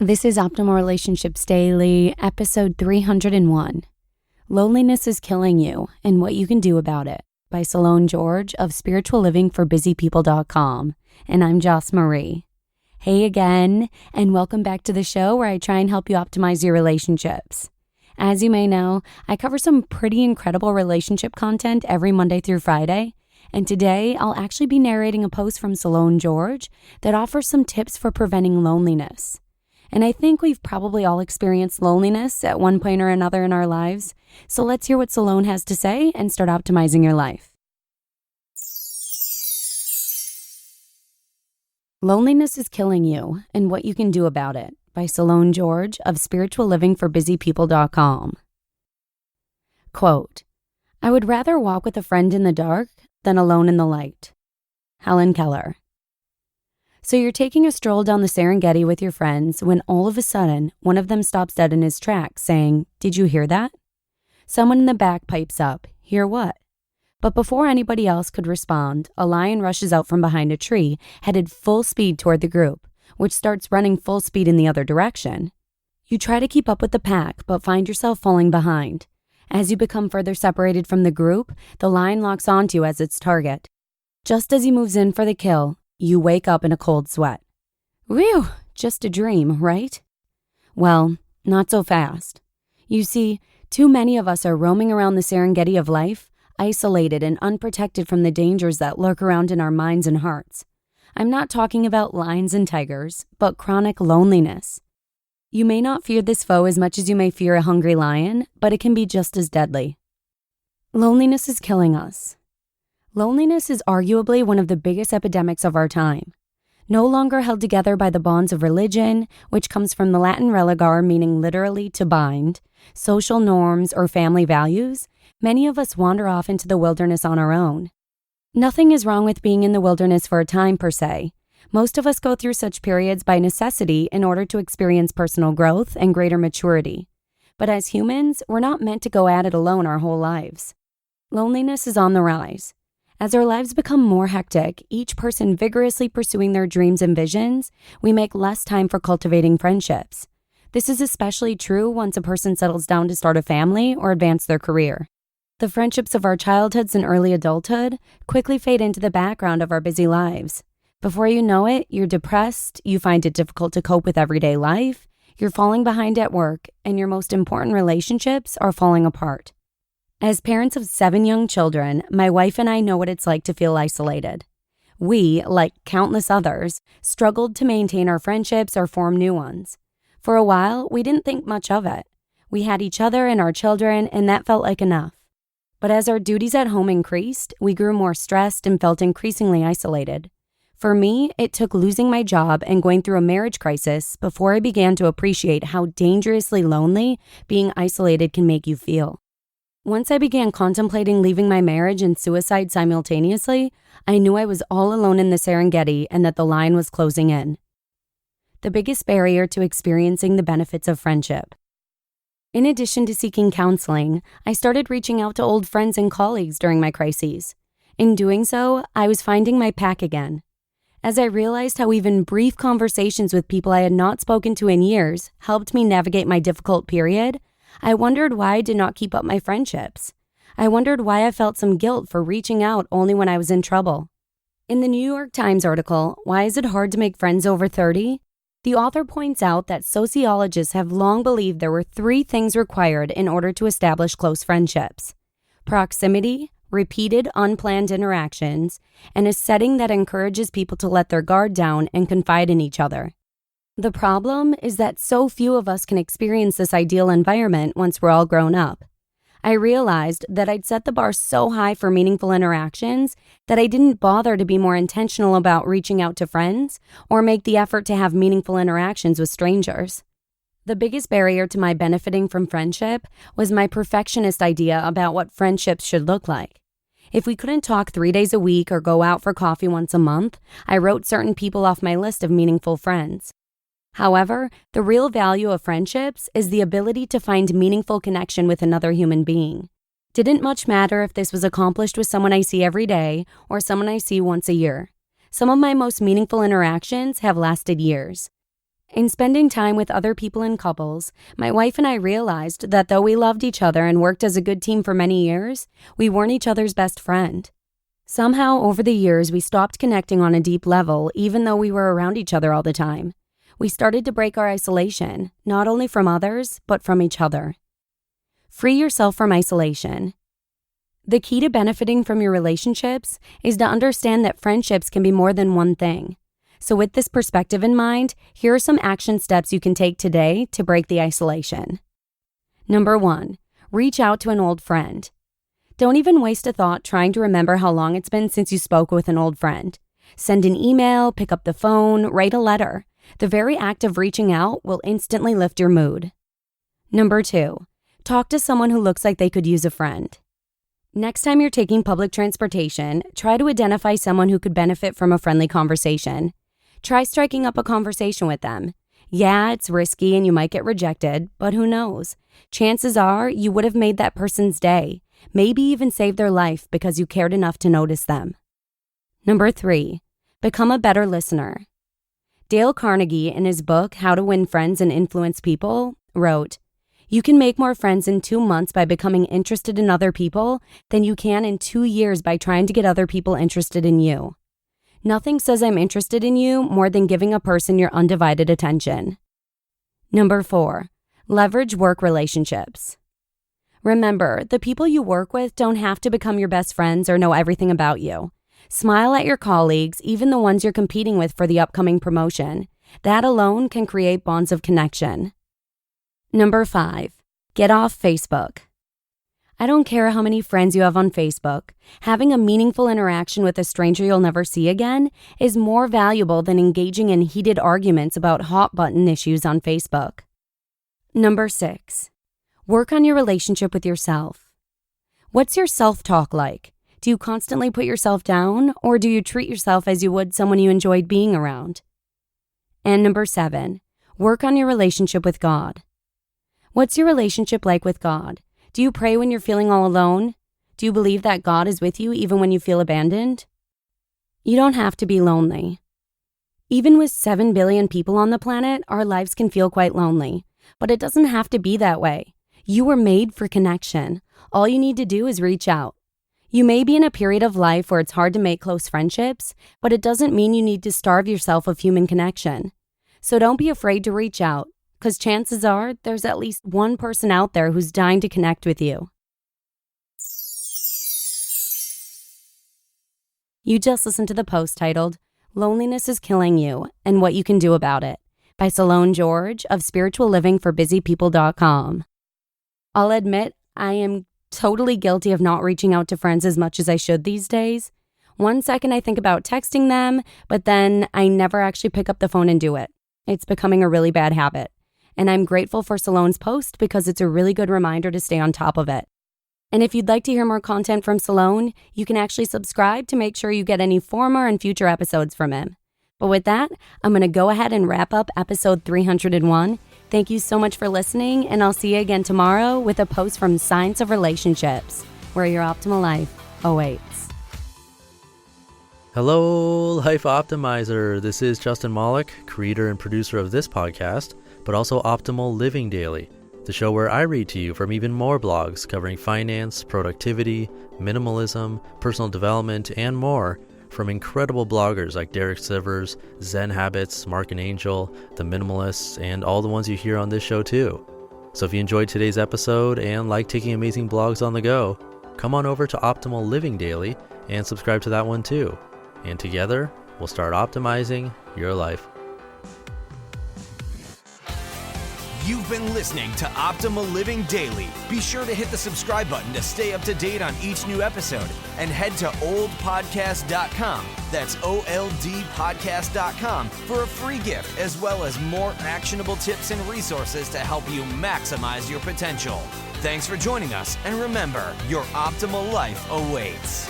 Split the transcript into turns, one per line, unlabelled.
This is Optimal Relationships Daily, episode 301. Loneliness is Killing You and What You Can Do About It by Cylon George of spirituallivingforbusypeople.com. And I'm Joss Marie. Hey again, and welcome back to the show where I try and help you optimize your relationships. As you may know, I cover some pretty incredible relationship content every Monday through Friday. And today, I'll actually be narrating a post from Cylon George that offers some tips for preventing loneliness. And I think we've probably all experienced loneliness at one point or another in our lives. So let's hear what Cylon has to say and start optimizing your life. Loneliness is Killing You and What You Can Do About It by Cylon George of spirituallivingforbusypeople.com. Quote, I would rather walk with a friend in the dark than alone in the light. Helen Keller. So you're taking a stroll down the Serengeti with your friends when all of a sudden, one of them stops dead in his tracks saying, "Did you hear that?" Someone in the back pipes up, "Hear what?" But before anybody else could respond, a lion rushes out from behind a tree, headed full speed toward the group, which starts running full speed in the other direction. You try to keep up with the pack, but find yourself falling behind. As you become further separated from the group, the lion locks onto you as its target. Just as he moves in for the kill, you wake up in a cold sweat. Whew, just a dream, right? Well, not so fast. You see, too many of us are roaming around the Serengeti of life, isolated and unprotected from the dangers that lurk around in our minds and hearts. I'm not talking about lions and tigers, but chronic loneliness. You may not fear this foe as much as you may fear a hungry lion, but it can be just as deadly. Loneliness is killing us. Loneliness is arguably one of the biggest epidemics of our time. No longer held together by the bonds of religion, which comes from the Latin religare meaning literally to bind, social norms, or family values, many of us wander off into the wilderness on our own. Nothing is wrong with being in the wilderness for a time per se. Most of us go through such periods by necessity in order to experience personal growth and greater maturity. But as humans, we're not meant to go at it alone our whole lives. Loneliness is on the rise. As our lives become more hectic, each person vigorously pursuing their dreams and visions, we make less time for cultivating friendships. This is especially true once a person settles down to start a family or advance their career. The friendships of our childhoods and early adulthood quickly fade into the background of our busy lives. Before you know it, you're depressed, you find it difficult to cope with everyday life, you're falling behind at work, and your most important relationships are falling apart. As parents of 7 young children, my wife and I know what it's like to feel isolated. We, like countless others, struggled to maintain our friendships or form new ones. For a while, we didn't think much of it. We had each other and our children, and that felt like enough. But as our duties at home increased, we grew more stressed and felt increasingly isolated. For me, it took losing my job and going through a marriage crisis before I began to appreciate how dangerously lonely being isolated can make you feel. Once I began contemplating leaving my marriage and suicide simultaneously, I knew I was all alone in the Serengeti and that the line was closing in. The biggest barrier to experiencing the benefits of friendship. In addition to seeking counseling, I started reaching out to old friends and colleagues during my crises. In doing so, I was finding my pack again. As I realized how even brief conversations with people I had not spoken to in years helped me navigate my difficult period, I wondered why I did not keep up my friendships. I wondered why I felt some guilt for reaching out only when I was in trouble. In the New York Times article, "Why is it hard to make friends over 30?" the author points out that sociologists have long believed there were 3 things required in order to establish close friendships: proximity, repeated unplanned interactions, and a setting that encourages people to let their guard down and confide in each other. The problem is that so few of us can experience this ideal environment once we're all grown up. I realized that I'd set the bar so high for meaningful interactions that I didn't bother to be more intentional about reaching out to friends or make the effort to have meaningful interactions with strangers. The biggest barrier to my benefiting from friendship was my perfectionist idea about what friendships should look like. If we couldn't talk 3 days a week or go out for coffee once a month, I wrote certain people off my list of meaningful friends. However, the real value of friendships is the ability to find meaningful connection with another human being. Didn't much matter if this was accomplished with someone I see every day or someone I see once a year. Some of my most meaningful interactions have lasted years. In spending time with other people in couples, my wife and I realized that though we loved each other and worked as a good team for many years, we weren't each other's best friend. Somehow, over the years, we stopped connecting on a deep level, even though we were around each other all the time. We started to break our isolation, not only from others, but from each other. Free yourself from isolation. The key to benefiting from your relationships is to understand that friendships can be more than one thing. So with this perspective in mind, here are some action steps you can take today to break the isolation. Number 1, reach out to an old friend. Don't even waste a thought trying to remember how long it's been since you spoke with an old friend. Send an email, pick up the phone, write a letter. The very act of reaching out will instantly lift your mood. Number 2, talk to someone who looks like they could use a friend. Next time you're taking public transportation, try to identify someone who could benefit from a friendly conversation. Try striking up a conversation with them. Yeah, it's risky and you might get rejected, but who knows? Chances are you would have made that person's day, maybe even saved their life because you cared enough to notice them. Number 3, become a better listener. Dale Carnegie, in his book, How to Win Friends and Influence People, wrote, "You can make more friends in 2 months by becoming interested in other people than you can in 2 years by trying to get other people interested in you." Nothing says I'm interested in you more than giving a person your undivided attention. Number 4, leverage work relationships. Remember, the people you work with don't have to become your best friends or know everything about you. Smile at your colleagues, even the ones you're competing with for the upcoming promotion. That alone can create bonds of connection. Number 5, get off Facebook. I don't care how many friends you have on Facebook. Having a meaningful interaction with a stranger you'll never see again is more valuable than engaging in heated arguments about hot button issues on Facebook. Number 6, work on your relationship with yourself. What's your self-talk like? Do you constantly put yourself down, or do you treat yourself as you would someone you enjoyed being around? And number 7, work on your relationship with God. What's your relationship like with God? Do you pray when you're feeling all alone? Do you believe that God is with you even when you feel abandoned? You don't have to be lonely. Even with 7 billion people on the planet, our lives can feel quite lonely. But it doesn't have to be that way. You were made for connection. All you need to do is reach out. You may be in a period of life where it's hard to make close friendships, but it doesn't mean you need to starve yourself of human connection. So don't be afraid to reach out, because chances are there's at least one person out there who's dying to connect with you. You just listened to the post titled, "Loneliness is Killing You and What You Can Do About It" by Cylon George of spirituallivingforbusypeople.com. I'll admit, I am totally guilty of not reaching out to friends as much as I should these days. One second I think about texting them, but then I never actually pick up the phone and do it. It's becoming a really bad habit. And I'm grateful for Cylon's post because it's a really good reminder to stay on top of it. And if you'd like to hear more content from Cylon, you can actually subscribe to make sure you get any former and future episodes from him. But with that, I'm going to go ahead and wrap up episode 301. Thank you so much for listening, and I'll see you again tomorrow with a post from Science of Relationships, where your optimal life awaits.
Hello, Life Optimizer. This is Justin Malik, creator and producer of this podcast, but also Optimal Living Daily, the show where I read to you from even more blogs covering finance, productivity, minimalism, personal development, and more from incredible bloggers like Derek Sivers, Zen Habits, Mark and Angel, The Minimalists, and all the ones you hear on this show too. So if you enjoyed today's episode and like taking amazing blogs on the go, come on over to Optimal Living Daily and subscribe to that one too. And together, we'll start optimizing your life.
You've been listening to Optimal Living Daily. Be sure to hit the subscribe button to stay up to date on each new episode and head to oldpodcast.com. That's OLDpodcast.com for a free gift as well as more actionable tips and resources to help you maximize your potential. Thanks for joining us, and remember, your optimal life awaits.